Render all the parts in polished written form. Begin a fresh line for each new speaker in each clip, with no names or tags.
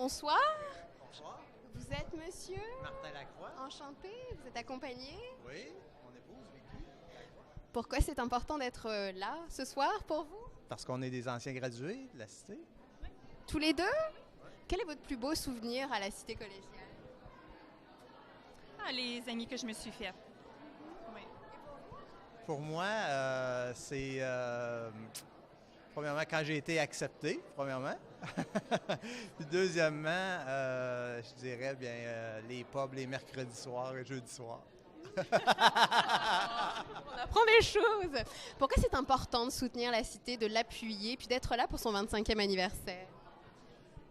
Bonsoir.
Bonsoir.
Vous êtes monsieur?
Martin Lacroix.
Enchanté. Vous êtes accompagné?
Oui, mon épouse Vicky.
Pourquoi c'est important d'être là ce soir pour vous?
Parce qu'on est des anciens gradués de la Cité.
Tous les deux? Quel est votre plus beau souvenir à la Cité collégiale?
Les amis que je me suis fait. Oui.
Pour moi, c'est premièrement quand j'ai été accepté, premièrement. Puis deuxièmement, je dirais bien les pubs les mercredis soirs et jeudis soirs.
On apprend des choses. Pourquoi c'est important de soutenir la Cité, de l'appuyer, puis d'être là pour son 25e anniversaire?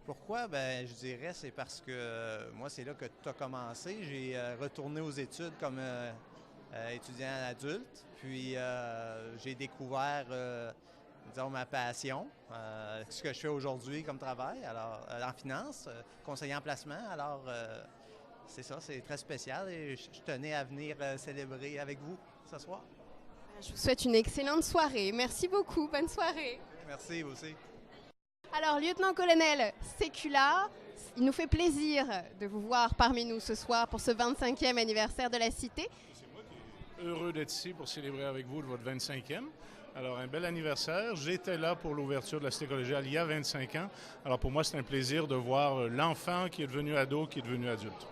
Pourquoi? Ben, je dirais c'est parce que moi, c'est là que tout a commencé. J'ai retourné aux études comme étudiant adulte. Puis j'ai découvert, disons, ma passion, ce que je fais aujourd'hui comme travail, alors en finance, conseiller en placement. Alors, c'est ça, c'est très spécial et je tenais à venir célébrer avec vous ce soir.
Je vous souhaite une excellente soirée. Merci beaucoup. Bonne soirée.
Merci, vous aussi.
Alors, lieutenant-colonel Sécula, il nous fait plaisir de vous voir parmi nous ce soir pour ce 25e anniversaire de la Cité.
C'est moi qui suis heureux d'être ici pour célébrer avec vous votre 25e. Alors, un bel anniversaire. J'étais là pour l'ouverture de la Cité collégiale il y a 25 ans. Alors, pour moi, c'est un plaisir de voir l'enfant qui est devenu ado, qui est devenu adulte.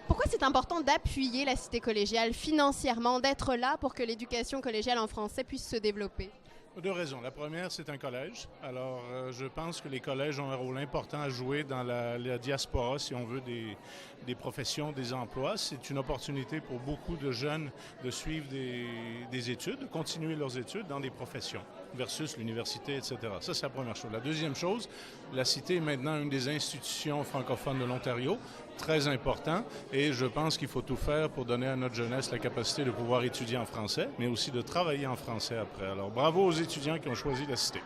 Pourquoi c'est important d'appuyer la Cité collégiale financièrement, d'être là pour que l'éducation collégiale en français puisse se développer?
Deux raisons. La première, c'est un collège. Alors, je pense que les collèges ont un rôle important à jouer dans la diaspora, si on veut, des professions, des emplois. C'est une opportunité pour beaucoup de jeunes de suivre des études, de continuer leurs études dans des professions versus l'université, etc. Ça, c'est la première chose. La deuxième chose, la Cité est maintenant une des institutions francophones de l'Ontario, très important, et je pense qu'il faut tout faire pour donner à notre jeunesse la capacité de pouvoir étudier en français, mais aussi de travailler en français après. Alors, bravo aux étudiants qui ont choisi la Cité.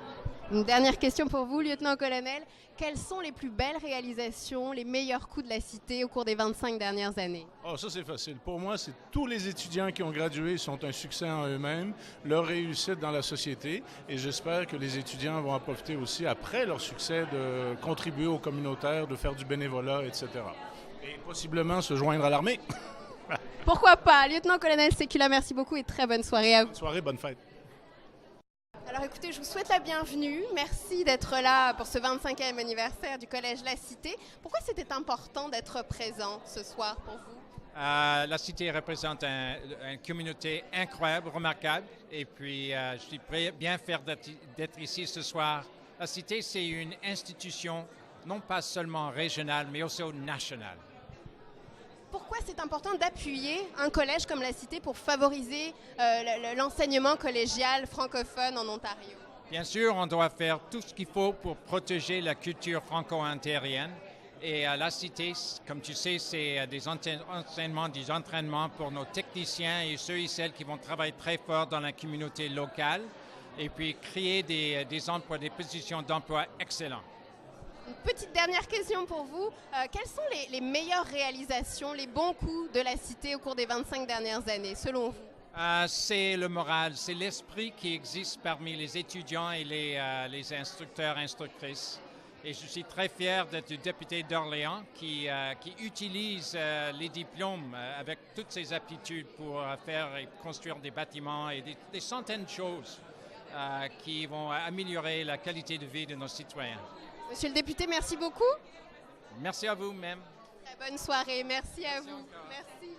Une dernière question pour vous, lieutenant-colonel. Quelles sont les plus belles réalisations, les meilleurs coups de la Cité au cours des 25 dernières années?
Oh, ça, c'est facile. Pour moi, c'est tous les étudiants qui ont gradué sont un succès en eux-mêmes, leur réussite dans la société, et j'espère que les étudiants vont en profiter aussi, après leur succès, de contribuer au communautaire, de faire du bénévolat, etc. Et possiblement se joindre à l'armée.
Pourquoi pas? Lieutenant-colonel Sécula, merci beaucoup et très bonne soirée à vous.
Bonne soirée, bonne fête.
Alors écoutez, je vous souhaite la bienvenue. Merci d'être là pour ce 25e anniversaire du Collège La Cité. Pourquoi c'était important d'être présent ce soir pour vous?
La Cité représente une communauté incroyable, remarquable. Et puis, je suis bien fier d'être ici ce soir. La Cité, c'est une institution non pas seulement régionale, mais aussi nationale.
Pourquoi c'est important d'appuyer un collège comme la Cité pour favoriser l'enseignement collégial francophone en Ontario?
Bien sûr, on doit faire tout ce qu'il faut pour protéger la culture franco-ontarienne. Et la Cité, comme tu sais, c'est des enseignements, des entraînements pour nos techniciens et ceux et celles qui vont travailler très fort dans la communauté locale et puis créer des emplois, des positions d'emploi excellentes.
Une petite dernière question pour vous. Quelles sont les meilleures réalisations, les bons coups de la Cité au cours des 25 dernières années, selon vous?
C'est le moral, c'est l'esprit qui existe parmi les étudiants et les instructeurs, instructrices. Et je suis très fier d'être le député d'Orléans qui utilise les diplômes avec toutes ses aptitudes pour faire et construire des bâtiments et des centaines de choses qui vont améliorer la qualité de vie de nos citoyens.
Monsieur le député, merci beaucoup.
Merci à vous-même.
Très bonne soirée. Merci à vous. Merci.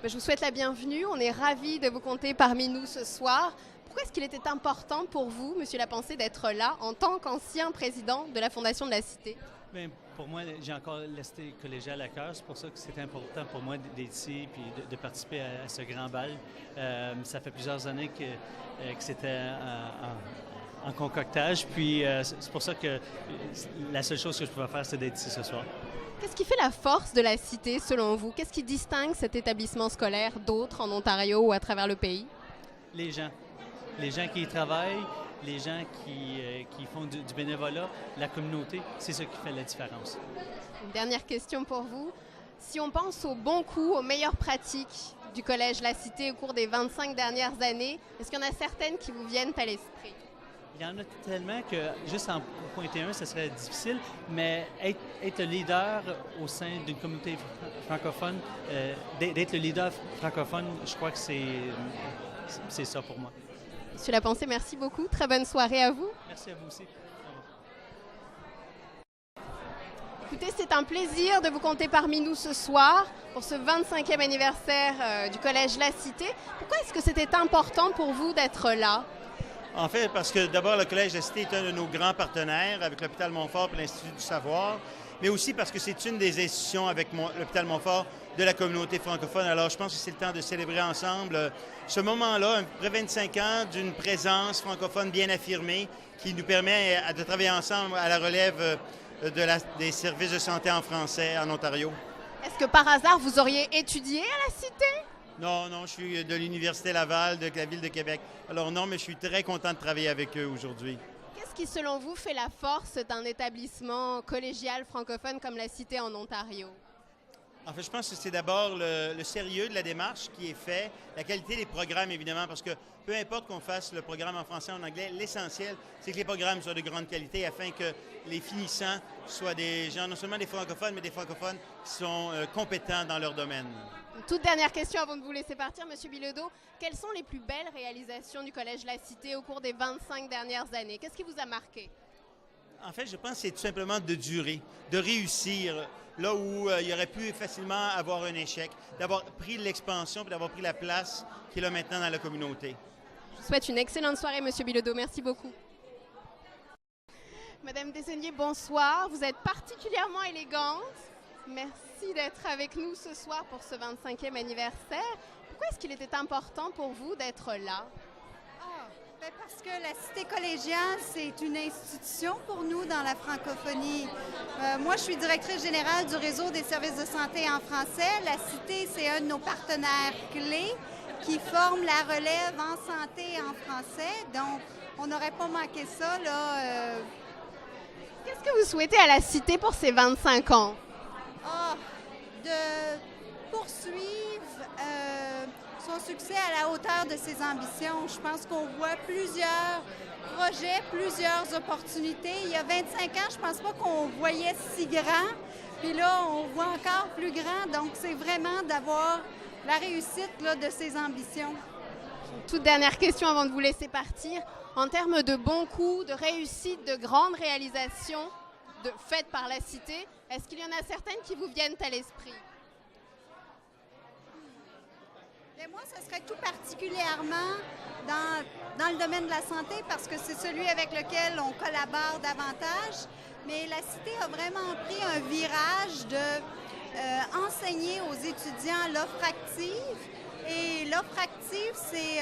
Je vous souhaite la bienvenue. On est ravis de vous compter parmi nous ce soir. Pourquoi est-ce qu'il était important pour vous, Monsieur Lapensée, d'être là en tant qu'ancien président de la Fondation de la Cité?
Bien, pour moi, j'ai encore la Cité collégiale à cœur. C'est pour ça que c'est important pour moi d'être ici et de participer à ce grand bal. Ça fait plusieurs années que c'était en concoctage. Puis c'est pour ça que la seule chose que je pouvais faire, c'est d'être ici ce soir.
Qu'est-ce qui fait la force de la Cité, selon vous? Qu'est-ce qui distingue cet établissement scolaire d'autres en Ontario ou à travers le pays?
Les gens. Les gens qui y travaillent, les gens qui font du bénévolat, la communauté, c'est ce qui fait la différence.
Une dernière question pour vous. Si on pense aux bons coups, aux meilleures pratiques du Collège La Cité au cours des 25 dernières années, est-ce qu'il y en a certaines qui vous viennent à l'esprit?
y en a tellement que juste en pointer un, ce serait difficile, mais être le leader au sein d'une communauté francophone, d'être le leader francophone, je crois que c'est ça pour moi.
Monsieur Lapensée, merci beaucoup. Très bonne soirée à vous.
Merci à vous aussi.
Écoutez, c'est un plaisir de vous compter parmi nous ce soir pour ce 25e anniversaire du Collège La Cité. Pourquoi est-ce que c'était important pour vous d'être là?
En fait, parce que d'abord, le Collège La Cité est un de nos grands partenaires avec l'Hôpital Montfort et l'Institut du Savoir, mais aussi parce que c'est une des institutions avec l'Hôpital Montfort de la communauté francophone. Alors, je pense que c'est le temps de célébrer ensemble ce moment-là, après 25 ans d'une présence francophone bien affirmée qui nous permet de travailler ensemble à la relève des services de santé en français en Ontario.
Est-ce que par hasard, vous auriez étudié à la Cité?
Non, je suis de l'Université Laval, de la Ville de Québec. Alors non, mais je suis très content de travailler avec eux aujourd'hui.
Qu'est-ce qui, selon vous, fait la force d'un établissement collégial francophone comme la Cité en Ontario?
En fait, je pense que c'est d'abord le sérieux de la démarche qui est fait, la qualité des programmes, évidemment, parce que peu importe qu'on fasse le programme en français ou en anglais, l'essentiel, c'est que les programmes soient de grande qualité afin que les finissants soient des gens, non seulement des francophones, mais des francophones qui sont compétents dans leur domaine.
Une toute dernière question avant de vous laisser partir, M. Bilodeau. Quelles sont les plus belles réalisations du Collège La Cité au cours des 25 dernières années? Qu'est-ce qui vous a marqué?
En fait, je pense que c'est tout simplement de durer, de réussir là où il aurait pu facilement avoir un échec, d'avoir pris l'expansion et d'avoir pris la place qu'il a maintenant dans la communauté.
Je vous souhaite une excellente soirée, M. Bilodeau. Merci beaucoup. Madame Desaulniers, bonsoir. Vous êtes particulièrement élégante. Merci d'être avec nous ce soir pour ce 25e anniversaire. Pourquoi est-ce qu'il était important pour vous d'être là?
Parce que la Cité collégiale, c'est une institution pour nous dans la francophonie. Moi, je suis directrice générale du réseau des services de santé en français. La Cité, c'est un de nos partenaires clés qui forme la relève en santé en français. Donc, on n'aurait pas manqué ça, là.
Qu'est-ce que vous souhaitez à la Cité pour ces 25 ans?
De poursuivre son succès à la hauteur de ses ambitions. Je pense qu'on voit plusieurs projets, plusieurs opportunités. Il y a 25 ans, je ne pense pas qu'on voyait si grand. Puis là, on voit encore plus grand. Donc, c'est vraiment d'avoir la réussite là, de ses ambitions.
Toute dernière question avant de vous laisser partir. En termes de bons coups, de réussite, de grandes réalisations faites par la Cité, est-ce qu'il y en a certaines qui vous viennent à l'esprit?
Et moi, ce serait tout particulièrement dans le domaine de la santé parce que c'est celui avec lequel on collabore davantage. Mais la Cité a vraiment pris un virage de enseigner aux étudiants l'offre active. Et l'offre active, c'est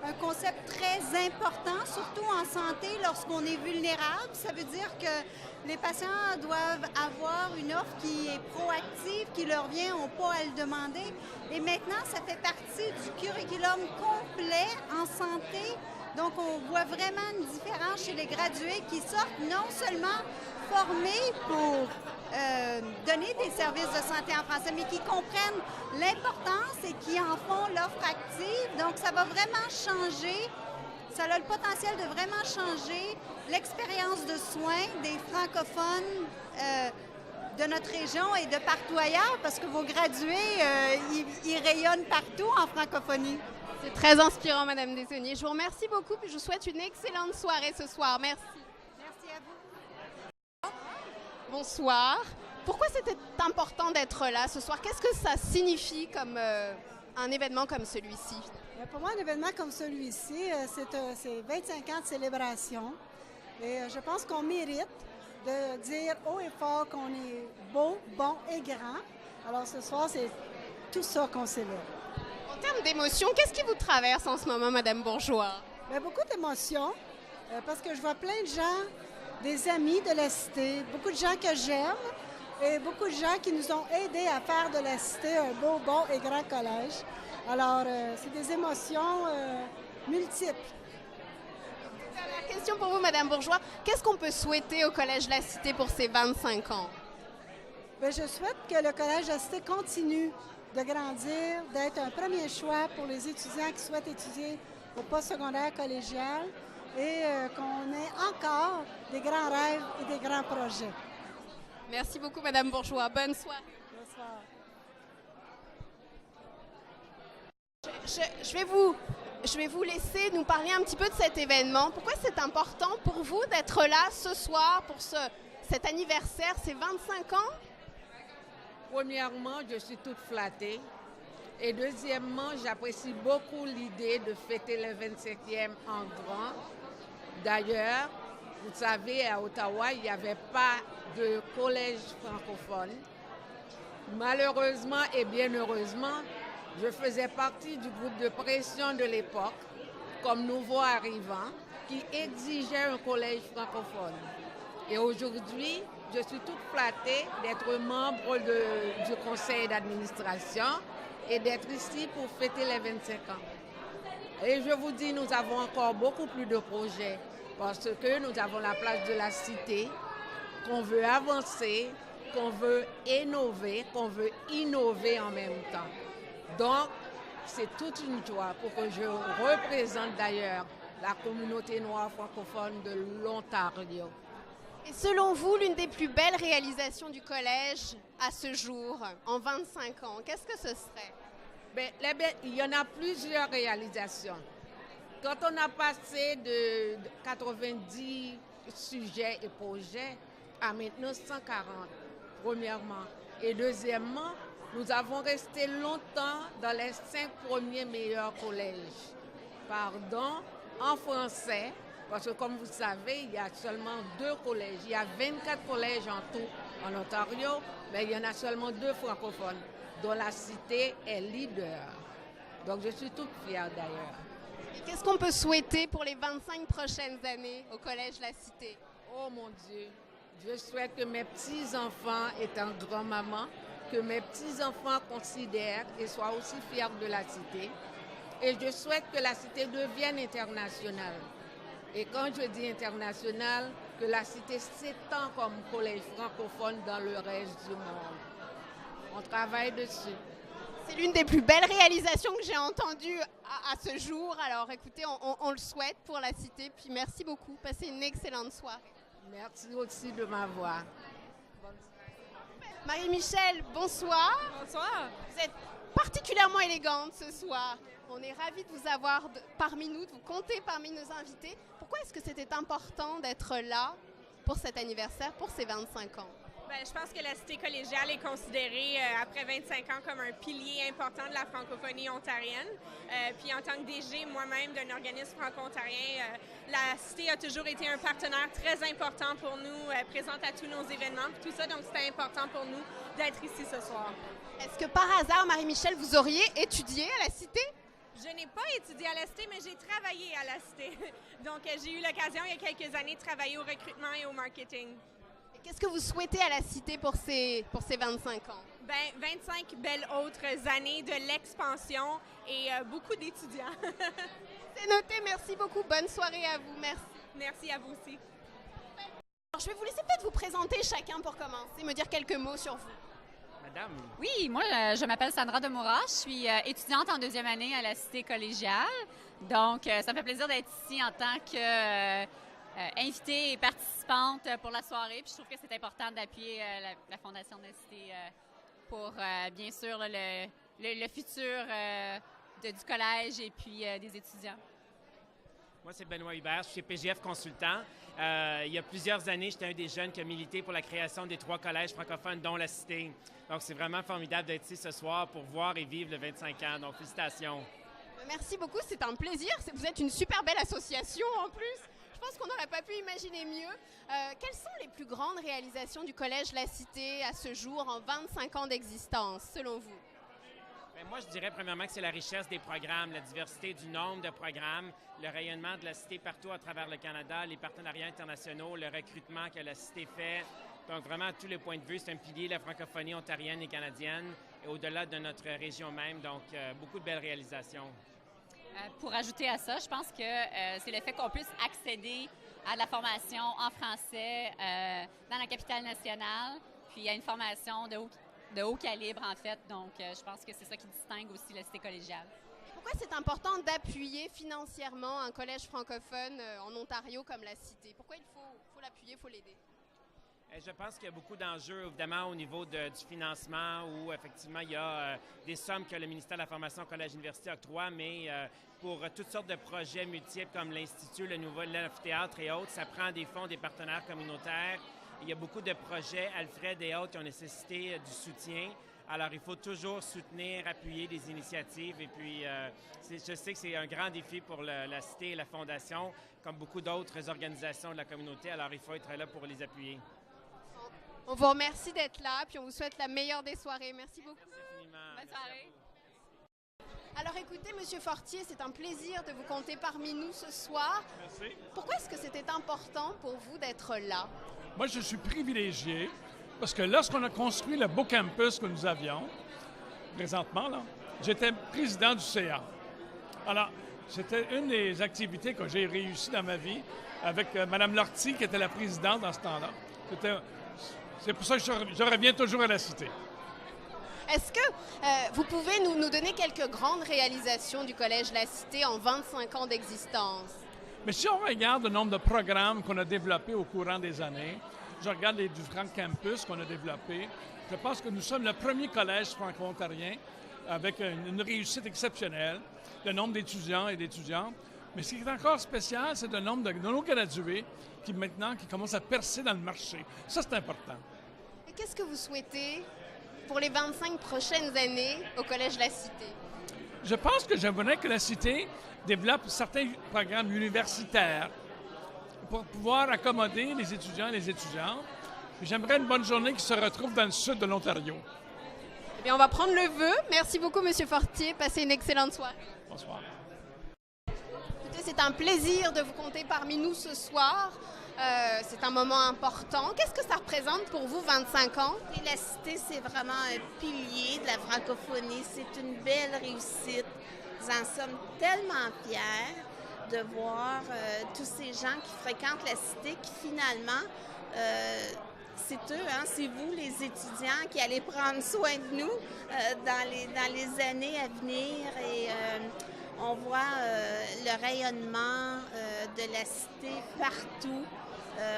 un concept très important, surtout en santé lorsqu'on est vulnérable. Ça veut dire que les patients doivent avoir une offre qui est proactive, qui leur vient, n'ont pas à le demander. Et maintenant, ça fait partie du curriculum complet en santé. Donc, on voit vraiment une différence chez les gradués qui sortent non seulement formés pour donner des services de santé en français, mais qui comprennent l'importance et qui en font l'offre active. Donc, ça va vraiment changer. Ça a le potentiel de vraiment changer l'expérience de soins des francophones de notre région et de partout ailleurs, parce que vos gradués, ils rayonnent partout en francophonie.
C'est très inspirant, Madame Desaulniers. Je vous remercie beaucoup et je vous souhaite une excellente soirée ce soir. Merci.
Merci à vous.
Bonsoir. Pourquoi c'était important d'être là ce soir? Qu'est-ce que ça signifie comme un événement comme celui-ci?
Pour moi, un événement comme celui-ci, c'est 25 ans de célébration. Et je pense qu'on mérite de dire haut et fort qu'on est beau, bon et grand. Alors ce soir, c'est tout ça qu'on célèbre.
En termes d'émotions, qu'est-ce qui vous traverse en ce moment, Madame Bourgeois?
Bien, beaucoup d'émotions, parce que je vois plein de gens, des amis de la Cité, beaucoup de gens que j'aime et beaucoup de gens qui nous ont aidés à faire de la Cité un beau, bon et grand collège. Alors, c'est des émotions multiples.
Dernière question pour vous, Madame Bourgeois. Qu'est-ce qu'on peut souhaiter au Collège La Cité pour ses 25 ans?
Bien, je souhaite que le Collège La Cité continue de grandir, d'être un premier choix pour les étudiants qui souhaitent étudier au postsecondaire collégial et qu'on ait encore des grands rêves et des grands projets.
Merci beaucoup, Madame Bourgeois. Bonne soirée.
Bonsoir.
Je vais vous laisser nous parler un petit peu de cet événement. Pourquoi c'est important pour vous d'être là ce soir pour cet anniversaire, ces 25 ans?
Premièrement, je suis toute flattée. Et deuxièmement, j'apprécie beaucoup l'idée de fêter le 25e en grand. D'ailleurs, vous savez, à Ottawa, il n'y avait pas de collège francophone. Malheureusement et bien heureusement, je faisais partie du groupe de pression de l'époque, comme nouveau arrivant, qui exigeait un collège francophone. Et aujourd'hui, je suis toute flattée d'être membre du conseil d'administration et d'être ici pour fêter les 25 ans. Et je vous dis, nous avons encore beaucoup plus de projets parce que nous avons la place de la cité, qu'on veut avancer, qu'on veut innover en même temps. Donc, c'est toute une joie pour que je représente d'ailleurs la communauté noire francophone de l'Ontario.
Et selon vous, l'une des plus belles réalisations du collège à ce jour, en 25 ans, qu'est-ce que ce serait?
Il y en a plusieurs réalisations. Quand on a passé de 90 sujets et projets à maintenant 140, premièrement. Et deuxièmement, nous avons resté longtemps dans les 5 premiers meilleurs collèges. Pardon, en français, parce que comme vous savez, il y a seulement 2 collèges. Il y a 24 collèges en tout en Ontario, mais il y en a seulement 2 francophones, dont la cité est leader. Donc je suis toute fière d'ailleurs.
Et qu'est-ce qu'on peut souhaiter pour les 25 prochaines années au Collège La Cité?
Oh mon Dieu, je souhaite que mes petits-enfants, étant grand-maman, que mes petits-enfants considèrent et soient aussi fiers de la cité. Et je souhaite que la cité devienne internationale. Et quand je dis internationale, que la cité s'étend comme collège francophone dans le reste du monde. On travaille dessus.
C'est l'une des plus belles réalisations que j'ai entendues à ce jour. Alors écoutez, on le souhaite pour la cité. Puis merci beaucoup. Passez une excellente soirée.
Merci aussi de m'avoir.
Marie-Michel, bonsoir.
Bonsoir.
Vous êtes particulièrement élégante ce soir. On est ravis de vous avoir parmi nous, de vous compter parmi nos invités. Pourquoi est-ce que c'était important d'être là pour cet anniversaire, pour ces 25 ans?
Je pense que la cité collégiale est considérée après 25 ans comme un pilier important de la francophonie ontarienne. Puis en tant que DG moi-même d'un organisme franco-ontarien, la cité a toujours été un partenaire très important pour nous, présente à tous nos événements, tout ça, donc c'était important pour nous d'être ici ce soir.
Est-ce que par hasard, Marie-Michel, vous auriez étudié à la cité?
Je n'ai pas étudié à la cité, mais j'ai travaillé à la cité. Donc j'ai eu l'occasion il y a quelques années de travailler au recrutement et au marketing.
Qu'est-ce que vous souhaitez à la cité pour ces 25 ans?
25 belles autres années de l'expansion et beaucoup d'étudiants.
C'est noté, merci beaucoup. Bonne soirée à vous. Merci.
Merci à vous aussi.
Alors, je vais vous laisser peut-être vous présenter chacun pour commencer, me dire quelques mots sur vous.
Madame. Oui, moi, je m'appelle Sandra Demoura. Je suis étudiante en 2e année à la cité collégiale. Donc, ça me fait plaisir d'être ici en tant que... invitée et participante pour la soirée. Puis je trouve que c'est important d'appuyer la Fondation de la Cité pour, bien sûr, le futur du collège et puis des étudiants.
Moi, c'est Benoît Hubert, je suis PGF consultant. Il y a plusieurs années, j'étais un des jeunes qui a milité pour la création des 3 collèges francophones, dont la Cité. Donc, c'est vraiment formidable d'être ici ce soir pour voir et vivre le 25 ans. Donc, félicitations.
Merci beaucoup, c'est un plaisir. Vous êtes une super belle association en plus. Je pense qu'on n'aurait pas pu imaginer mieux. Quelles sont les plus grandes réalisations du Collège La Cité à ce jour en 25 ans d'existence, selon vous?
Moi, je dirais premièrement que c'est la richesse des programmes, la diversité du nombre de programmes, le rayonnement de la Cité partout à travers le Canada, les partenariats internationaux, le recrutement que la Cité fait. Donc, vraiment, à tous les points de vue, c'est un pilier de la francophonie ontarienne et canadienne et au-delà de notre région même. Donc, beaucoup de belles réalisations.
Pour ajouter à ça, je pense que c'est le fait qu'on puisse accéder à de la formation en français dans la capitale nationale, puis à une formation de haut calibre, en fait. Donc, je pense que c'est ça qui distingue aussi la cité collégiale.
Pourquoi c'est important d'appuyer financièrement un collège francophone en Ontario comme la Cité? Pourquoi il faut l'appuyer, il faut l'aider?
Je pense qu'il y a beaucoup d'enjeux, évidemment, au niveau du financement, où effectivement, il y a des sommes que le ministère de la Formation Collège-Université octroie, mais pour toutes sortes de projets multiples comme l'Institut, le nouveau l'amphithéâtre et autres, ça prend des fonds des partenaires communautaires. Il y a beaucoup de projets, Alfred et autres, qui ont nécessité du soutien. Alors, il faut toujours soutenir, appuyer des initiatives. Et puis, je sais que c'est un grand défi pour la Cité et la Fondation, comme beaucoup d'autres organisations de la communauté. Alors, il faut être là pour les appuyer.
On vous remercie d'être là, puis on vous souhaite la meilleure des soirées. Merci beaucoup.
Merci infiniment.
Bonne soirée. Alors écoutez, Monsieur Fortier, c'est un plaisir de vous compter parmi nous ce soir.
Merci.
Pourquoi est-ce que c'était important pour vous d'être là?
Moi, je suis privilégié parce que lorsqu'on a construit le beau campus que nous avions, présentement, là, j'étais président du CA. Alors, c'était une des activités que j'ai réussi dans ma vie avec Mme Lortie, qui était la présidente dans ce temps-là. C'est pour ça que je reviens toujours à la Cité.
Est-ce que vous pouvez nous donner quelques grandes réalisations du Collège La Cité en 25 ans d'existence?
Mais si on regarde le nombre de programmes qu'on a développés au courant des années, je regarde les différents campus qu'on a développés, je pense que nous sommes le premier collège franco-ontarien avec une réussite exceptionnelle, le nombre d'étudiants et d'étudiantes. Mais ce qui est encore spécial, c'est le nombre de nos gradués qui commencent à percer dans le marché. Ça, c'est important.
Et qu'est-ce que vous souhaitez pour les 25 prochaines années au Collège La Cité?
Je pense que j'aimerais que la Cité développe certains programmes universitaires pour pouvoir accommoder les étudiants et les étudiantes. J'aimerais une bonne journée qui se retrouve dans le sud de l'Ontario.
Eh bien, on va prendre le vœu. Merci beaucoup, M. Fortier. Passez une excellente soirée.
Bonsoir.
Écoutez, c'est un plaisir de vous compter parmi nous ce soir. C'est un moment important. Qu'est-ce que ça représente pour vous, 25 ans?
Et la Cité, c'est vraiment un pilier de la francophonie. C'est une belle réussite. Nous en sommes tellement fiers de voir tous ces gens qui fréquentent la Cité, qui finalement, c'est eux, hein, c'est vous, les étudiants, qui allez prendre soin de nous dans les années à venir. Et on voit le rayonnement de la Cité partout.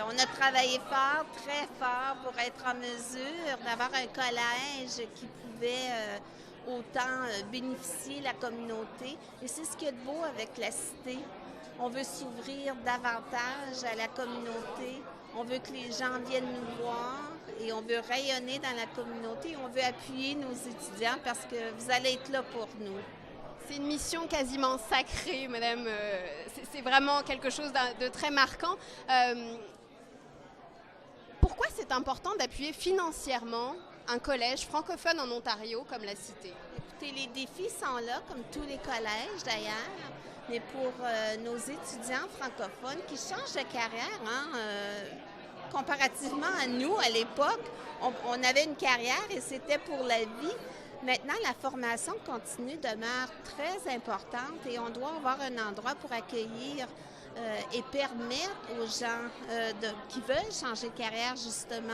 On a travaillé fort, très fort, pour être en mesure d'avoir un collège qui pouvait autant bénéficier la communauté. Et c'est ce qu'il y a de beau avec la Cité. On veut s'ouvrir davantage à la communauté. On veut que les gens viennent nous voir et on veut rayonner dans la communauté. On veut appuyer nos étudiants parce que vous allez être là pour nous.
C'est une mission quasiment sacrée, madame. C'est vraiment quelque chose de très marquant. Pourquoi c'est important d'appuyer financièrement un collège francophone en Ontario comme la Cité?
Écoutez, les défis sont là, comme tous les collèges d'ailleurs, mais pour nos étudiants francophones qui changent de carrière, hein, comparativement à nous, à l'époque, on avait une carrière et c'était pour la vie. Maintenant, la formation continue demeure très importante et on doit avoir un endroit pour accueillir et permettre aux gens qui veulent changer de carrière, justement,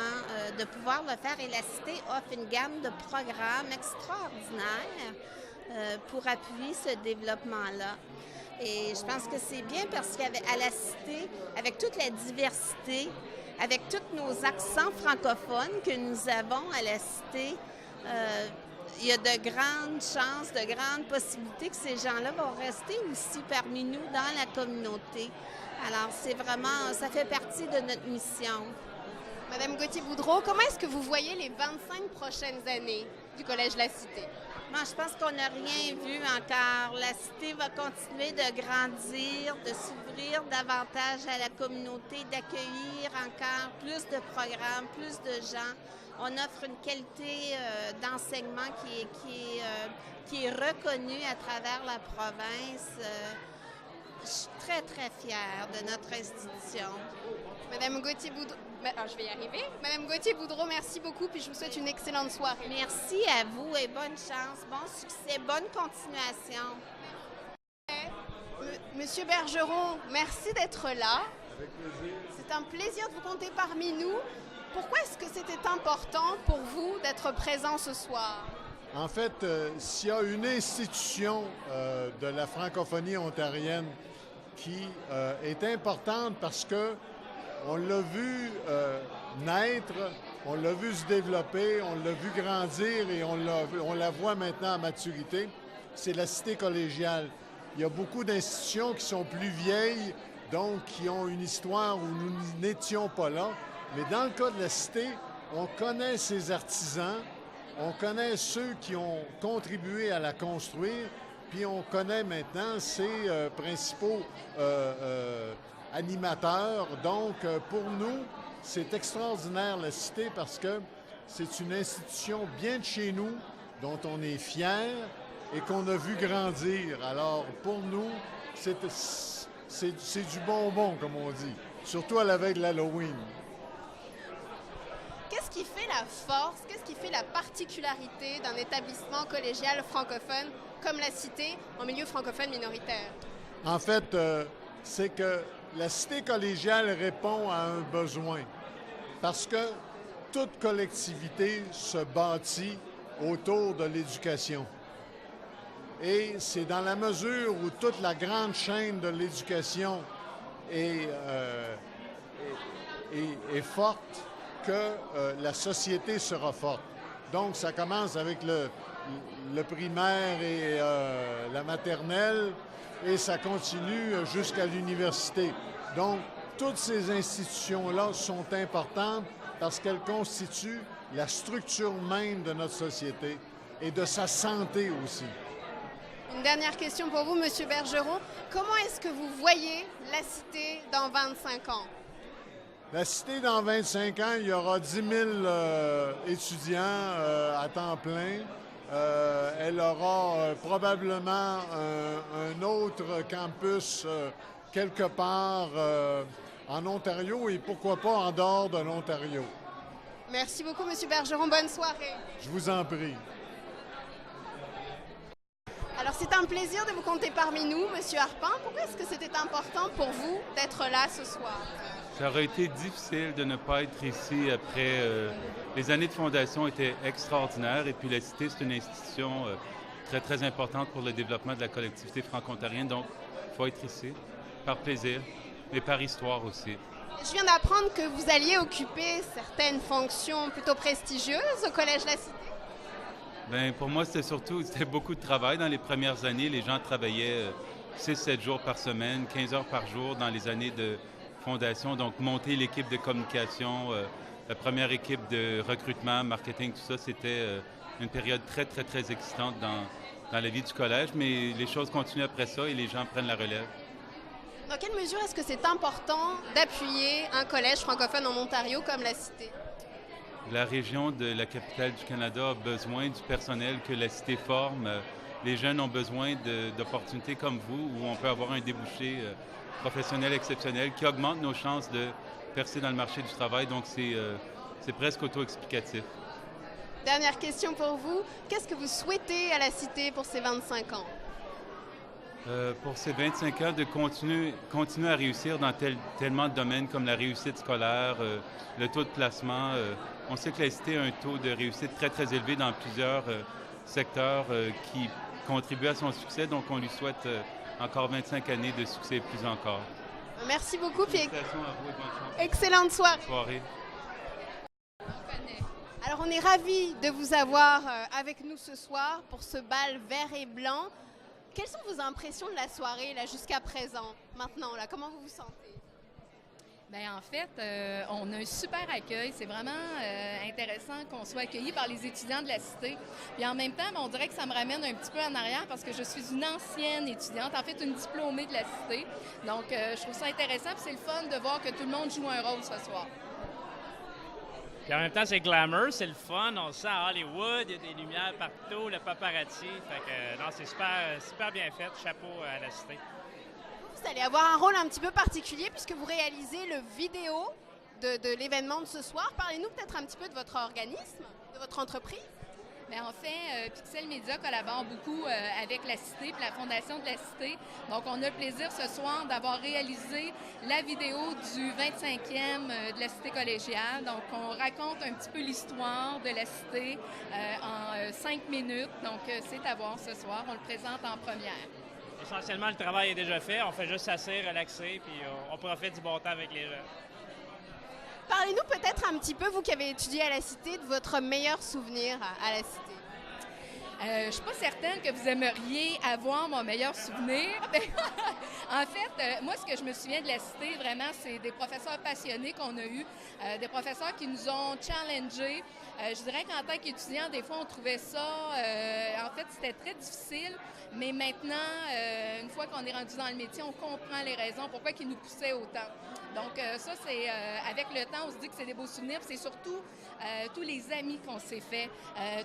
de pouvoir le faire. Et la Cité offre une gamme de programmes extraordinaires pour appuyer ce développement-là. Et je pense que c'est bien parce qu'à la Cité, avec toute la diversité, avec tous nos accents francophones que nous avons à la Cité, il y a de grandes chances, de grandes possibilités que ces gens-là vont rester aussi parmi nous dans la communauté. Alors, c'est vraiment, ça fait partie de notre mission.
Madame Gauthier-Boudreau, comment est-ce que vous voyez les 25 prochaines années du Collège La Cité?
Moi, je pense qu'on n'a rien vu encore. La Cité va continuer de grandir, de s'ouvrir davantage à la communauté, d'accueillir encore plus de programmes, plus de gens. On offre une qualité d'enseignement qui est reconnue à travers la province. Je suis très, très fière de notre institution.
Madame Gauthier-Boudreau, je vais y arriver. Madame Gauthier-Boudreau, merci beaucoup, puis je vous souhaite une excellente soirée.
Merci à vous et bonne chance, bon succès, bonne continuation.
Monsieur Bergeron, merci d'être là.
Avec plaisir.
C'est un plaisir de vous compter parmi nous. Pourquoi est-ce que c'était important pour vous d'être présent ce soir?
En fait, s'il y a une institution de la francophonie ontarienne qui est importante parce que on l'a vu naître, on l'a vu se développer, on l'a vu grandir et on la voit maintenant à maturité, c'est la cité collégiale. Il y a beaucoup d'institutions qui sont plus vieilles, donc qui ont une histoire où nous n'étions pas là. Mais dans le cas de la cité, on connaît ses artisans, on connaît ceux qui ont contribué à la construire, puis on connaît maintenant ses principaux animateurs. Donc, pour nous, c'est extraordinaire la cité parce que c'est une institution bien de chez nous, dont on est fiers et qu'on a vu grandir. Alors, pour nous, c'est du bonbon, comme on dit, surtout à la veille de l'Halloween.
Qu'est-ce qui fait la force, qu'est-ce qui fait la particularité d'un établissement collégial francophone comme la Cité en milieu francophone minoritaire?
En fait, c'est que la Cité collégiale répond à un besoin parce que toute collectivité se bâtit autour de l'éducation. Et c'est dans la mesure où toute la grande chaîne de l'éducation est forte que la société sera forte. Donc, ça commence avec le primaire et la maternelle et ça continue jusqu'à l'université. Donc, toutes ces institutions-là sont importantes parce qu'elles constituent la structure même de notre société et de sa santé aussi.
Une dernière question pour vous, M. Bergeron. Comment est-ce que vous voyez la Cité dans 25 ans?
La Cité, dans 25 ans, il y aura 10 000 étudiants à temps plein. Elle aura probablement un autre campus quelque part en Ontario et pourquoi pas en dehors de l'Ontario.
Merci beaucoup, M. Bergeron. Bonne soirée.
Je vous en prie.
Alors, c'est un plaisir de vous compter parmi nous, M. Harpin. Pourquoi est-ce que c'était important pour vous d'être là ce soir?
Ça aurait été difficile de ne pas être ici après... les années de fondation étaient extraordinaires et puis la Cité, c'est une institution très, très importante pour le développement de la collectivité franco-ontarienne. Donc, il faut être ici, par plaisir, mais par histoire aussi.
Je viens d'apprendre que vous alliez occuper certaines fonctions plutôt prestigieuses au Collège La Cité.
Bien, pour moi, c'était beaucoup de travail. Dans les premières années, les gens travaillaient 6-7 jours par semaine, 15 heures par jour dans les années de fondation. Donc, monter l'équipe de communication, la première équipe de recrutement, marketing, tout ça, c'était une période très, très, très excitante dans la vie du collège. Mais les choses continuent après ça et les gens prennent la relève.
Dans quelle mesure est-ce que c'est important d'appuyer un collège francophone en Ontario comme la Cité?
La région de la capitale du Canada a besoin du personnel que la Cité forme. Les jeunes ont besoin d'opportunités comme vous, où on peut avoir un débouché professionnel exceptionnel qui augmente nos chances de percer dans le marché du travail. Donc, c'est presque auto-explicatif.
Dernière question pour vous. Qu'est-ce que vous souhaitez à la Cité pour ces 25 ans?
Pour ces 25 ans, de continuer à réussir dans tellement de domaines comme la réussite scolaire, le taux de placement. On sait que la Cité a un taux de réussite très, très élevé dans plusieurs secteurs qui contribuent à son succès. Donc, on lui souhaite encore 25 années de succès et plus encore.
Merci beaucoup.
Félicitations à vous et bonne chance.
Excellente soirée. Alors, on est ravis de vous avoir avec nous ce soir pour ce bal vert et blanc. Quelles sont vos impressions de la soirée là jusqu'à présent, maintenant là? Comment vous vous sentez?
Bien, en fait, on a un super accueil. C'est vraiment intéressant qu'on soit accueillis par les étudiants de la Cité. Puis en même temps, on dirait que ça me ramène un petit peu en arrière parce que je suis une ancienne étudiante, en fait une diplômée de la Cité. Donc, je trouve ça intéressant. Puis c'est le fun de voir que tout le monde joue un rôle ce soir.
Puis en même temps, c'est glamour, c'est le fun. On se sent à Hollywood, il y a des lumières partout, le paparazzi. Fait que, non, c'est super bien fait. Chapeau à la Cité.
Vous allez avoir un rôle un petit peu particulier puisque vous réalisez le vidéo de l'événement de ce soir. Parlez-nous peut-être un petit peu de votre organisme, de votre entreprise.
Bien, en fait, Pixel Média collabore beaucoup avec la Cité et la Fondation de la Cité. Donc, on a le plaisir ce soir d'avoir réalisé la vidéo du 25e de la Cité collégiale. Donc, on raconte un petit peu l'histoire de la Cité en 5 minutes. Donc, c'est à voir ce soir. On le présente en première.
Essentiellement, le travail est déjà fait. On fait juste s'asseoir, relaxer, puis on profite du bon temps avec les gens.
Parlez-nous peut-être un petit peu, vous qui avez étudié à la Cité, de votre meilleur souvenir à la Cité.
Je ne suis pas certaine que vous aimeriez avoir mon meilleur souvenir. En fait, moi, ce que je me souviens de la Cité, vraiment, c'est des professeurs passionnés qu'on a eus, des professeurs qui nous ont challengés. Je dirais qu'en tant qu'étudiant, des fois, on trouvait ça, en fait, c'était très difficile. Mais maintenant, une fois qu'on est rendu dans le métier, on comprend les raisons pourquoi ils nous poussaient autant. Donc ça, c'est avec le temps, on se dit que c'est des beaux souvenirs. C'est surtout tous les amis qu'on s'est fait,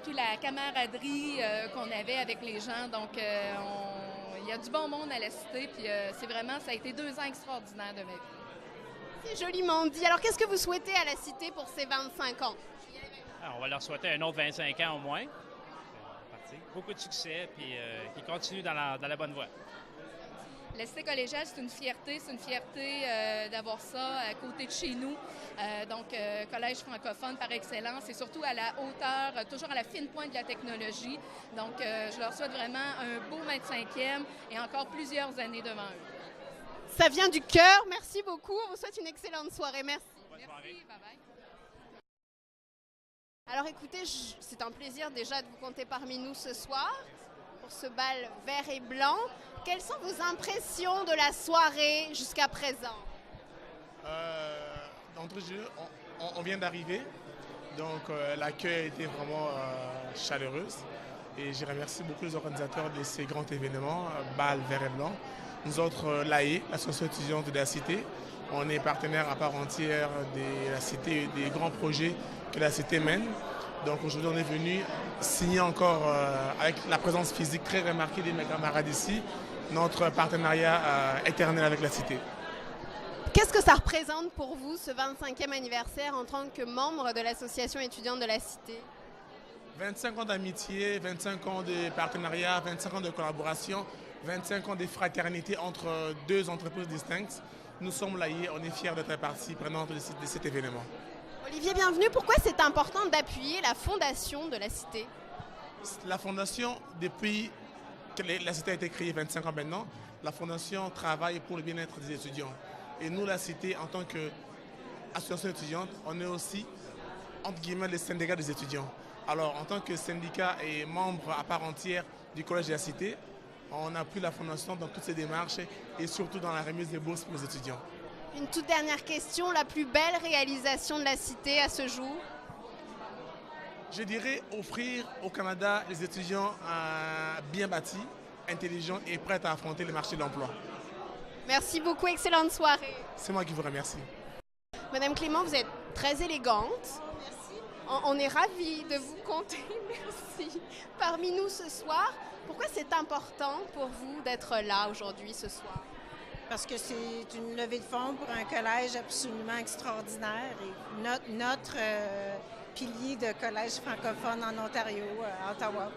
toute la camaraderie qu'on avait avec les gens. Donc il y a du bon monde à la Cité, puis c'est vraiment, ça a été 2 ans extraordinaires de ma vie.
C'est joliment dit. Alors, qu'est-ce que vous souhaitez à la Cité pour ces 25 ans?
Alors, on va leur souhaiter un autre 25 ans au moins. Beaucoup de succès, puis qu'ils continuent dans la bonne voie.
La Cité collégiale, c'est une fierté d'avoir ça à côté de chez nous. Donc, collège francophone par excellence et surtout à la hauteur, toujours à la fine pointe de la technologie. Donc, je leur souhaite vraiment un beau 25e et encore plusieurs années devant eux.
Ça vient du cœur. Merci beaucoup. On vous souhaite une excellente soirée. Merci.
Bonne soirée.
Merci. Bye-bye.
Alors écoutez, c'est un plaisir déjà de vous compter parmi nous ce soir pour ce bal vert et blanc. Quelles sont vos impressions de la soirée jusqu'à présent?
D'entrée de jeu, on vient d'arriver, donc l'accueil a été vraiment chaleureuse et je remercie beaucoup les organisateurs de ces grands événements, bal vert et blanc. Nous autres, l'AE, l'association étudiante de la Cité, on est partenaire à part entière de la Cité et des grands projets que la Cité mène. Donc aujourd'hui, on est venu signer encore, avec la présence physique très remarquée de mes camarades ici, notre partenariat éternel avec la Cité.
Qu'est-ce que ça représente pour vous, ce 25e anniversaire en tant que membre de l'association étudiante de la Cité?
25 ans d'amitié, 25 ans de partenariat, 25 ans de collaboration, 25 ans de fraternité entre 2 entreprises distinctes. Nous sommes là, on est fiers d'être partie prenante de cet événement.
Olivier, bienvenue. Pourquoi c'est important d'appuyer la fondation de la Cité?
La fondation, depuis que la Cité a été créée 25 ans maintenant, la fondation travaille pour le bien-être des étudiants. Et nous, la Cité, en tant qu'association étudiante, on est aussi, entre guillemets, le syndicat des étudiants. Alors, en tant que syndicat et membre à part entière du Collège de la Cité, on appuie la fondation dans toutes ses démarches et surtout dans la remise des bourses pour les étudiants.
Une toute dernière question, la plus belle réalisation de la Cité à ce jour?
Je dirais offrir au Canada des étudiants bien bâtis, intelligents et prêts à affronter le marché de l'emploi.
Merci beaucoup, excellente soirée.
C'est moi qui vous remercie.
Madame Clément, vous êtes très élégante. Merci. On est ravis de vous compter, merci, parmi nous ce soir. Pourquoi c'est important pour vous d'être là aujourd'hui, ce soir?
Parce que c'est une levée de fonds pour un collège absolument extraordinaire et notre pilier de collège francophone en Ontario, à Ottawa.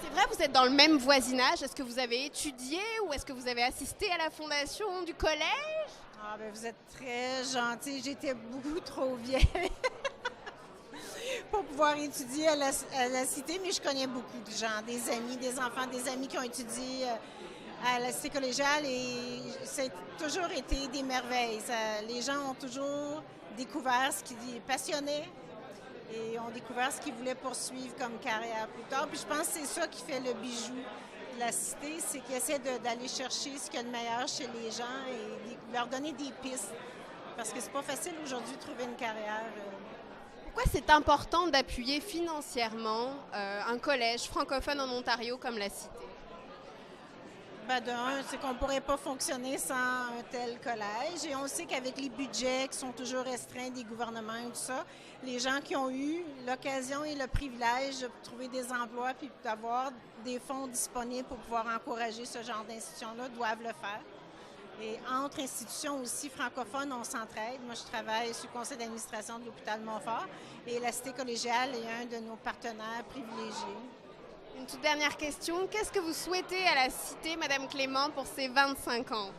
C'est vrai, vous êtes dans le même voisinage. Est-ce que vous avez étudié ou est-ce que vous avez assisté à la fondation du collège?
Ah, ben vous êtes très gentil. J'étais beaucoup trop vieille pour pouvoir étudier à la Cité, mais je connais beaucoup de gens, des amis, des enfants, des amis qui ont étudié à la Cité collégiale et ça a toujours été des merveilles. Les gens ont toujours découvert ce qui les passionnait et ont découvert ce qu'ils voulaient poursuivre comme carrière plus tard. Puis je pense que c'est ça qui fait le bijou de la Cité, c'est qu'ils essaient d'aller chercher ce qu'il y a de meilleur chez les gens et leur donner des pistes. Parce que c'est pas facile aujourd'hui de trouver une carrière.
Pourquoi c'est important d'appuyer financièrement un collège francophone en Ontario comme la Cité?
Ben d'un, c'est qu'on ne pourrait pas fonctionner sans un tel collège. Et on sait qu'avec les budgets qui sont toujours restreints des gouvernements et tout ça, les gens qui ont eu l'occasion et le privilège de trouver des emplois puis d'avoir des fonds disponibles pour pouvoir encourager ce genre d'institution-là doivent le faire. Et entre institutions aussi francophones, on s'entraide. Moi, je travaille sur le conseil d'administration de l'hôpital Montfort et la Cité collégiale est un de nos partenaires privilégiés.
Une toute dernière question. Qu'est-ce que vous souhaitez à la Cité, Madame Clément, pour ses 25 ans?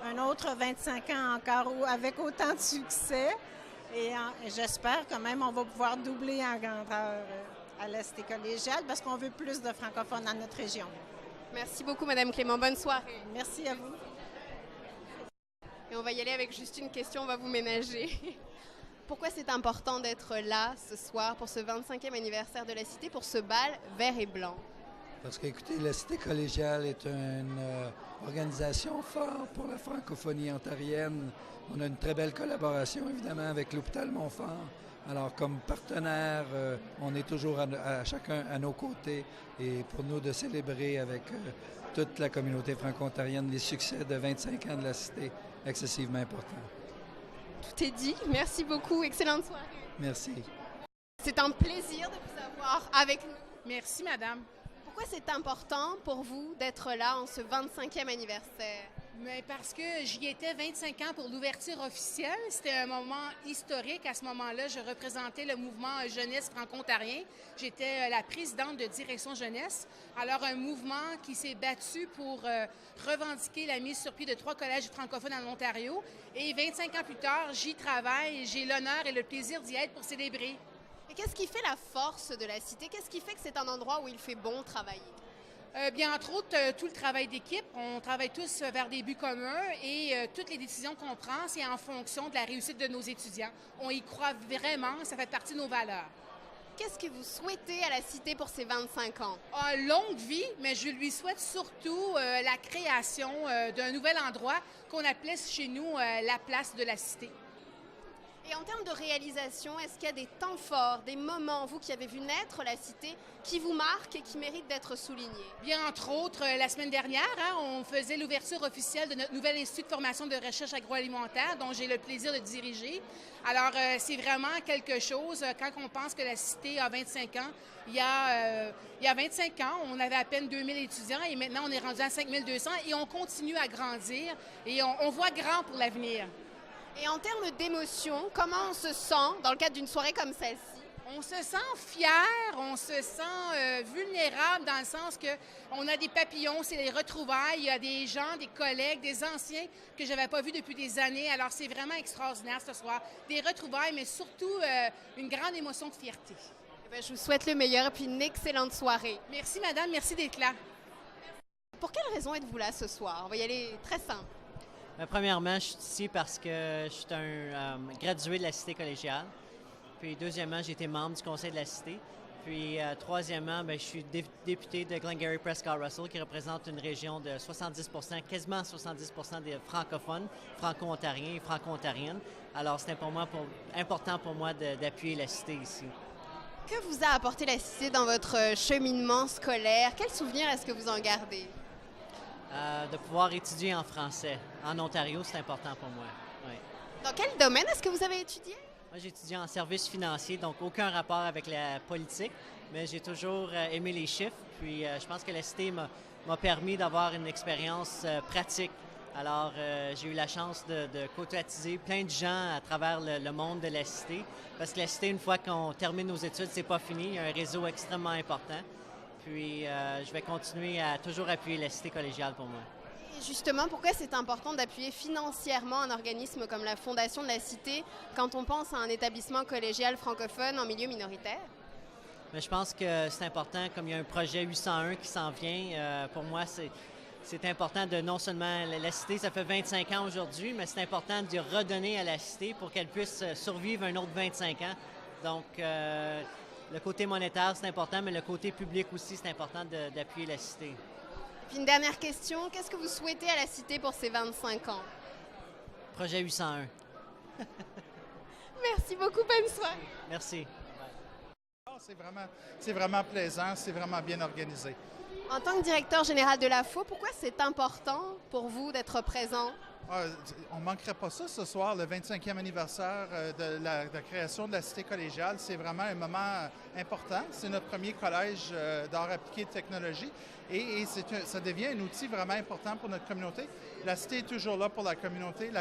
Un autre 25 ans encore avec autant de succès. Et j'espère quand même on va pouvoir doubler en grandeur à la Cité collégiale parce qu'on veut plus de francophones dans notre région.
Merci beaucoup, Madame Clément. Bonne soirée.
Merci à vous.
Et on va y aller avec juste une question, on va vous ménager. Pourquoi c'est important d'être là ce soir pour ce 25e anniversaire de la Cité, pour ce bal vert et blanc?
Parce qu'écoutez, la Cité collégiale est une organisation forte pour la francophonie ontarienne. On a une très belle collaboration, évidemment, avec l'hôpital Montfort. Alors, comme partenaire, on est toujours à chacun à nos côtés. Et pour nous, de célébrer avec toute la communauté franco-ontarienne les succès de 25 ans de la Cité, excessivement important.
Tout est dit. Merci beaucoup. Excellente soirée.
Merci.
C'est un plaisir de vous avoir avec nous.
Merci, madame.
Pourquoi c'est important pour vous d'être là en ce 25e anniversaire?
Mais parce que j'y étais 25 ans pour l'ouverture officielle. C'était un moment historique. À ce moment-là, je représentais le mouvement jeunesse franco-ontarien. J'étais la présidente de direction jeunesse. Alors, un mouvement qui s'est battu pour revendiquer la mise sur pied de 3 collèges francophones en Ontario. Et 25 ans plus tard, j'y travaille et j'ai l'honneur et le plaisir d'y être pour célébrer.
Et qu'est-ce qui fait la force de la Cité? Qu'est-ce qui fait que c'est un endroit où il fait bon travailler?
Bien, entre autres, tout le travail d'équipe. On travaille tous vers des buts communs et toutes les décisions qu'on prend, c'est en fonction de la réussite de nos étudiants. On y croit vraiment, ça fait partie de nos valeurs.
Qu'est-ce que vous souhaitez à la Cité pour ses 25 ans?
Longue vie, mais je lui souhaite surtout la création d'un nouvel endroit qu'on appelait chez nous la place de la Cité.
Et en termes de réalisation, est-ce qu'il y a des temps forts, des moments, vous qui avez vu naître la Cité, qui vous marquent et qui méritent d'être soulignés?
Bien, entre autres, la semaine dernière, on faisait l'ouverture officielle de notre nouvel institut de formation de recherche agroalimentaire, dont j'ai le plaisir de diriger. Alors, c'est vraiment quelque chose, quand on pense que la Cité a 25 ans, il y a 25 ans, on avait à peine 2000 étudiants et maintenant, on est rendu à 5200 et on continue à grandir et on voit grand pour l'avenir.
Et en termes d'émotion, comment on se sent dans le cadre d'une soirée comme celle-ci?
On se sent fier, on se sent vulnérable dans le sens qu'on a des papillons, c'est les retrouvailles, il y a des gens, des collègues, des anciens que je n'avais pas vus depuis des années. Alors c'est vraiment extraordinaire ce soir. Des retrouvailles, mais surtout une grande émotion de fierté.
Je vous souhaite le meilleur et puis une excellente soirée.
Merci madame, merci d'être là.
Pour quelle raison êtes-vous là ce soir? On va y aller très simple.
Premièrement, je suis ici parce que je suis un gradué de la Cité collégiale. Puis deuxièmement, j'ai été membre du conseil de la Cité. Puis troisièmement, je suis député de Glengarry Prescott Russell qui représente une région de 70 quasiment 70 des francophones, franco-ontariens et franco-ontariennes. Alors c'est important pour moi d'appuyer la Cité ici.
Que vous a apporté la Cité dans votre cheminement scolaire? Quels souvenirs est-ce que vous en gardez?
De pouvoir étudier en français. En Ontario, c'est important pour moi. Oui.
Dans quel domaine est-ce que vous avez étudié?
Moi, j'ai étudié en services financiers, donc aucun rapport avec la politique, mais j'ai toujours aimé les chiffres. Puis je pense que la Cité m'a permis d'avoir une expérience pratique. Alors, j'ai eu la chance de côtoyer plein de gens à travers le monde de la Cité, parce que la Cité, une fois qu'on termine nos études, c'est pas fini. Il y a un réseau extrêmement important. Puis, je vais continuer à toujours appuyer la Cité collégiale pour moi.
Et justement, pourquoi c'est important d'appuyer financièrement un organisme comme la Fondation de la Cité quand on pense à un établissement collégial francophone en milieu minoritaire?
Mais je pense que c'est important, comme il y a un projet 801 qui s'en vient, pour moi, c'est important de non seulement... La Cité, ça fait 25 ans aujourd'hui, mais c'est important de redonner à la Cité pour qu'elle puisse survivre un autre 25 ans. Donc, le côté monétaire, c'est important, mais le côté public aussi, c'est important d'appuyer la Cité.
Puis une dernière question, qu'est-ce que vous souhaitez à la Cité pour ses 25 ans?
Projet 801.
Merci beaucoup, bonne soirée.
Merci.
C'est vraiment plaisant, c'est vraiment bien organisé.
En tant que directeur général de l'AFO, pourquoi c'est important pour vous d'être présent?
On ne manquerait pas ça ce soir, le 25e anniversaire de la création de la Cité collégiale. C'est vraiment un moment important. C'est notre premier collège d'arts appliqués et de technologie et ça devient un outil vraiment important pour notre communauté. La Cité est toujours là pour la communauté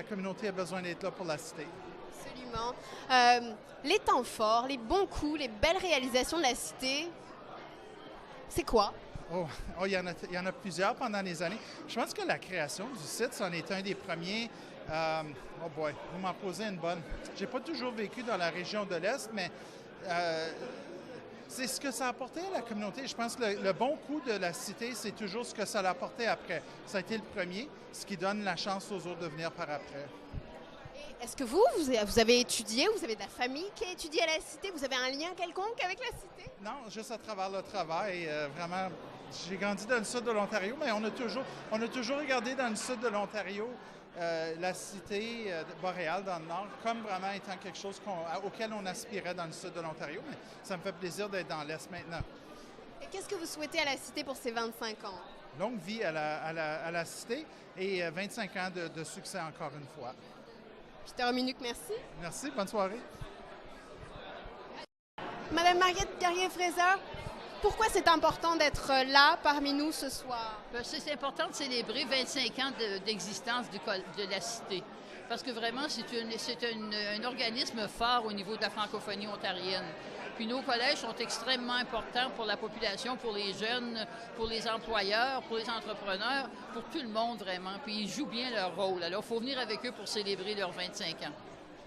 a besoin d'être là pour la Cité.
Absolument. Les temps forts, les bons coups, les belles réalisations de la Cité, c'est quoi?
Il y en a plusieurs pendant les années. Je pense que la création du site, c'en est un des premiers. Vous m'en posez une bonne. Je n'ai pas toujours vécu dans la région de l'Est, mais c'est ce que ça a apporté à la communauté. Je pense que le bon coup de la Cité, c'est toujours ce que ça a apporté après. Ça a été le premier, ce qui donne la chance aux autres de venir par après.
Est-ce que vous avez étudié, vous avez de la famille qui a étudié à la Cité? Vous avez un lien quelconque avec la Cité?
Non, juste à travers le travail. Vraiment, j'ai grandi dans le sud de l'Ontario, mais on a toujours regardé dans le sud de l'Ontario la Cité boréale dans le nord comme vraiment étant quelque chose auquel on aspirait dans le sud de l'Ontario. Mais ça me fait plaisir d'être dans l'Est maintenant.
Et qu'est-ce que vous souhaitez à la Cité pour ces 25 ans?
Longue vie à la Cité et 25 ans de succès encore une fois.
Peter Minuk, merci.
Merci, bonne soirée.
Madame Mariette Carrier-Fraser, pourquoi c'est important d'être là parmi nous ce soir?
C'est important de célébrer 25 ans d'existence de la Cité. Parce que vraiment, c'est un organisme fort au niveau de la francophonie ontarienne. Puis nos collèges sont extrêmement importants pour la population, pour les jeunes, pour les employeurs, pour les entrepreneurs, pour tout le monde vraiment. Puis ils jouent bien leur rôle. Alors, il faut venir avec eux pour célébrer leurs 25 ans.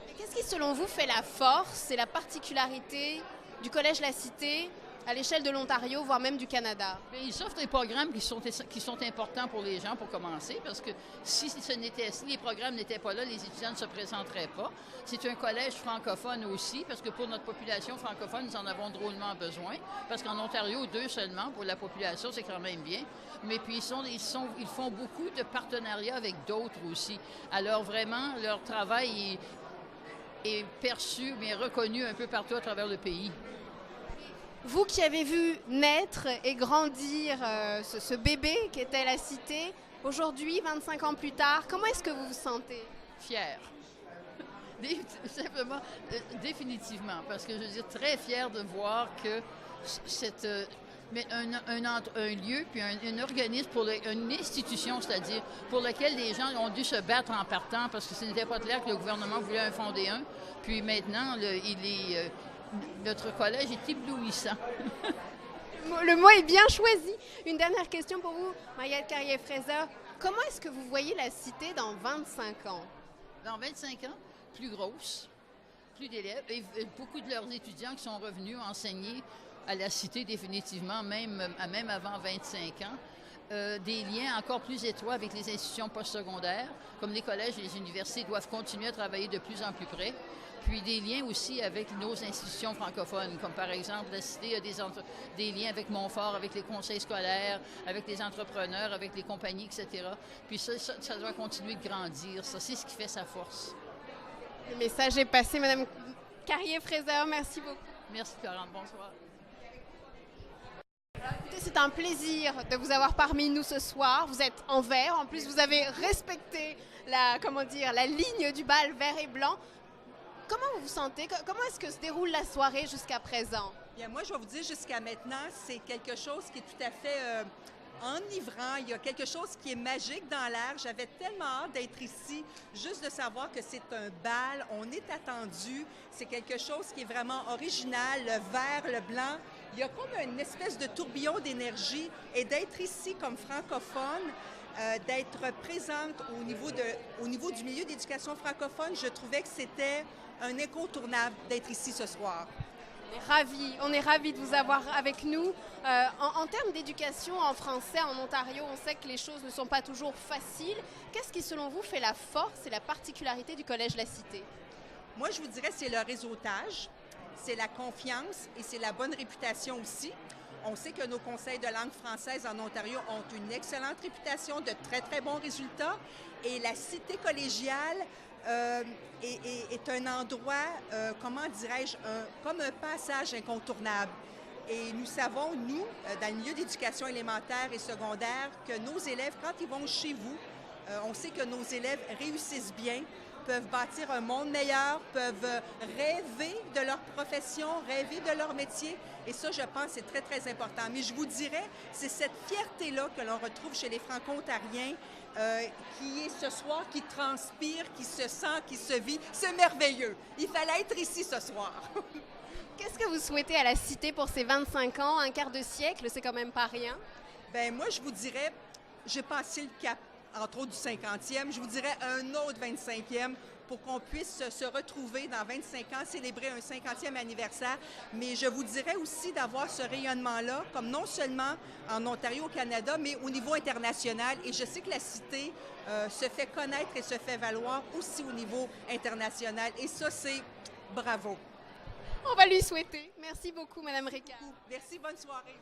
Et qu'est-ce qui, selon vous, fait la force et la particularité du Collège La Cité à l'échelle de l'Ontario, voire même du Canada?
Bien, ils offrent des programmes qui sont importants pour les gens, pour commencer, parce que si les programmes n'étaient pas là, les étudiants ne se présenteraient pas. C'est un collège francophone aussi, parce que pour notre population francophone, nous en avons drôlement besoin, parce qu'en Ontario, 2 seulement pour la population, c'est quand même bien. Mais puis, ils font beaucoup de partenariats avec d'autres aussi. Alors, vraiment, leur travail est perçu, mais reconnu un peu partout à travers le pays.
Vous qui avez vu naître et grandir ce bébé qui était la Cité, aujourd'hui, 25 ans plus tard, comment est-ce que vous vous sentez?
Fière. Simplement, définitivement, parce que je veux dire, très fière de voir que un lieu, puis un organisme, une institution, c'est-à-dire, pour lequel les gens ont dû se battre en partant, parce que ce n'était pas clair que le gouvernement voulait en fonder un. Puis maintenant, notre collège est éblouissant.
Le mot est bien choisi. Une dernière question pour vous, Mariette Carrier-Fraser. Comment est-ce que vous voyez la Cité dans 25 ans?
Dans 25 ans, plus grosse, plus d'élèves, et beaucoup de leurs étudiants qui sont revenus enseigner à la Cité définitivement, même avant 25 ans. Des liens encore plus étroits avec les institutions postsecondaires, comme les collèges et les universités doivent continuer à travailler de plus en plus près. Puis des liens aussi avec nos institutions francophones, comme par exemple la Cité a des liens avec Montfort, avec les conseils scolaires, avec les entrepreneurs, avec les compagnies, etc. Puis ça doit continuer de grandir. Ça, c'est ce qui fait sa force.
Le message est passé, Madame Carrier-Fraser. Merci beaucoup.
Merci, Florence. Bonsoir.
C'est un plaisir de vous avoir parmi nous ce soir. Vous êtes en vert. En plus, vous avez respecté la ligne du bal vert et blanc. Comment vous vous sentez? Comment est-ce que se déroule la soirée jusqu'à présent?
Bien, moi, je vais vous dire, jusqu'à maintenant, c'est quelque chose qui est tout à fait enivrant. Il y a quelque chose qui est magique dans l'air. J'avais tellement hâte d'être ici, juste de savoir que c'est un bal. On est attendu. C'est quelque chose qui est vraiment original. Le vert, le blanc. Il y a comme une espèce de tourbillon d'énergie. Et d'être ici comme francophone, d'être présente au niveau du milieu d'éducation francophone, je trouvais que c'était un incontournable d'être ici ce soir.
On est ravis de vous avoir avec nous. En termes d'éducation en français en Ontario, on sait que les choses ne sont pas toujours faciles. Qu'est-ce qui, selon vous, fait la force et la particularité du Collège La Cité?
Moi, je vous dirais c'est le réseautage, c'est la confiance et c'est la bonne réputation aussi. On sait que nos conseils de langue française en Ontario ont une excellente réputation, de très, très bons résultats. Et la Cité collégiale est un endroit, comment dirais-je, comme un passage incontournable. Et nous savons, nous, dans le milieu d'éducation élémentaire et secondaire, que nos élèves, quand ils vont chez vous, on sait que nos élèves réussissent bien, peuvent bâtir un monde meilleur, peuvent rêver de leur profession, rêver de leur métier. Et ça, je pense, c'est très, très important. Mais je vous dirais, c'est cette fierté-là que l'on retrouve chez les Franco-Ontariens qui est ce soir, qui transpire, qui se sent, qui se vit. C'est merveilleux. Il fallait être ici ce soir.
Qu'est-ce que vous souhaitez à la Cité pour ces 25 ans, un quart de siècle? C'est quand même pas rien.
Bien, moi, je vous dirais, j'ai passé le cap, entre autres, du 50e. Je vous dirais un autre 25e pour qu'on puisse se retrouver dans 25 ans, célébrer un 50e anniversaire. Mais je vous dirais aussi d'avoir ce rayonnement-là, comme non seulement en Ontario, au Canada, mais au niveau international. Et je sais que la Cité se fait connaître et se fait valoir aussi au niveau international. Et ça, c'est bravo.
On va lui souhaiter. Merci beaucoup, Mme Ricard.
Merci, bonne soirée.